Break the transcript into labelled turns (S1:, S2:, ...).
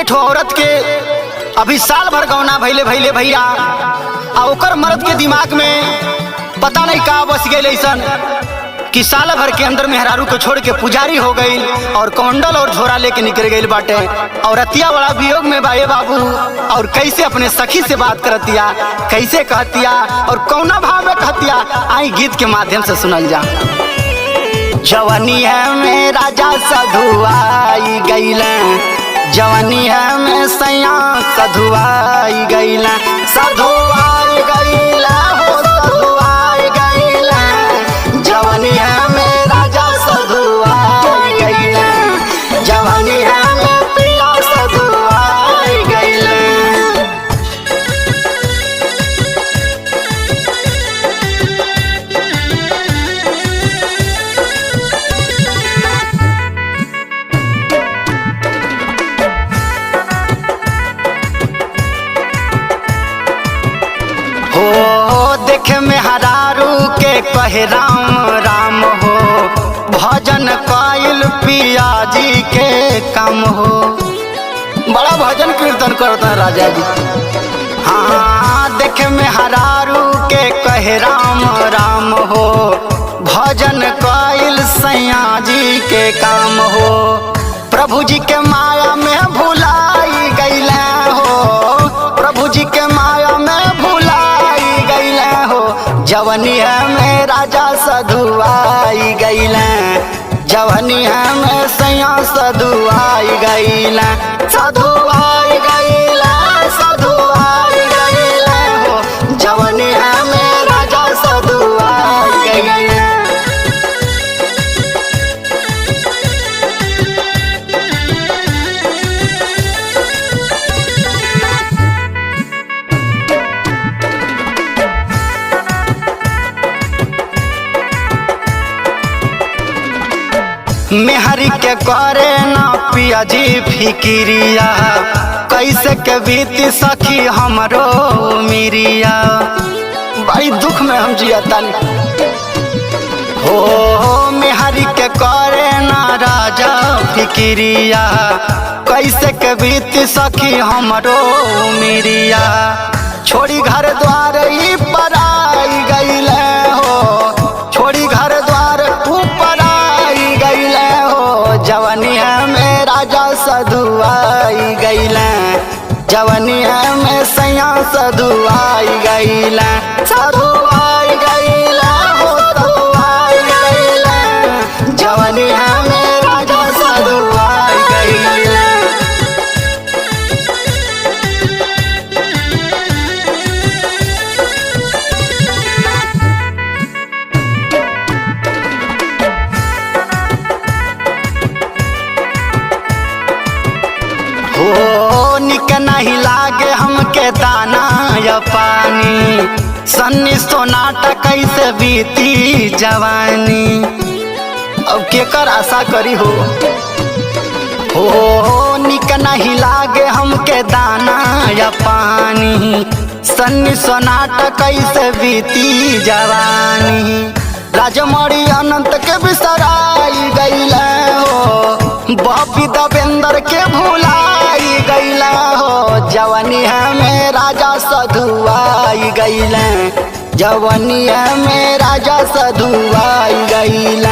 S1: ठो औरत के अभी साल भर गौना भैले भैया आ ओकर मर्द के दिमाग में पता नहीं का बस गई ऐसन कि साल भर के अंदर मेहरारू को छोड़ के पुजारी हो गई और कौंडल और झोरा लेके निकल गई बाटे। और अतिया बड़ा वियोग में बाए बाबू, और कैसे अपने सखी से बात करतिया, कैसे कहतिया और कौना भाव में कहतिया, आई गीत के माध्यम से सुनल जा। जवानी है में राजा सधुआई गईला, जवानी है में सैया सधुआई गईला, सधुआई गईला हो सधुआई गईला, जवानी है में राजा सधुआई गईला, जवानी है में पिया सधुआई गईला। देखे में हरारू के कहे राम राम हो, भजन कायल पिया जी के काम हो। बड़ा भजन कीर्तन करता है राजा जी। हाँ देखे में हरारू के कहे राम राम हो, भजन कायल सैया जी के काम हो। प्रभु जी के माया में भुलाई गईले हो, प्रभु जी के माया में भुलाई गईले हो, जवानी है में राजा सधुआई गईले, जवानी है में सैया सधुआई गईले, सधुआई गईले, सधुआई गईले हो, जवानी है में राजा सधुआई गईले। मेहरी के करे ना पिया जी फिकिरिया, कैसे के बीती सखी हमरो मिरिया, बड़ी दुख में हम जियतन हो। मेहरी के करे ना राजा फिकिरिया, कैसे के बीती सखी हमरो मिरिया, छोड़ी घर द्वार ही पराई गईले हो, छोड़ी घर द्वार ऊपर गईले हो, जवानी है में राजा सधुआई गईले, जवानी है में सैया सधुआई गईले, सधुआई गईले हो सधुआई गईले, जवानी है में राजा सधुआई गईले। हो निक नहीं लागे हमके दाना या पानी, सन्नी सोनाटा कैसे बीती जवानी, अब केकर आशा करी हो। निक नहीं लागे हमके दाना या पानी, सन्नी सोनाटा कैसे बीती जवानी, राजमौरी अनंत के बिसराई गईले हो, बापी दबेंदर के भुलाई गईले हो, जवानी है में राजा सधुआई गईले, जवानी है में राजा सधुआई गईले।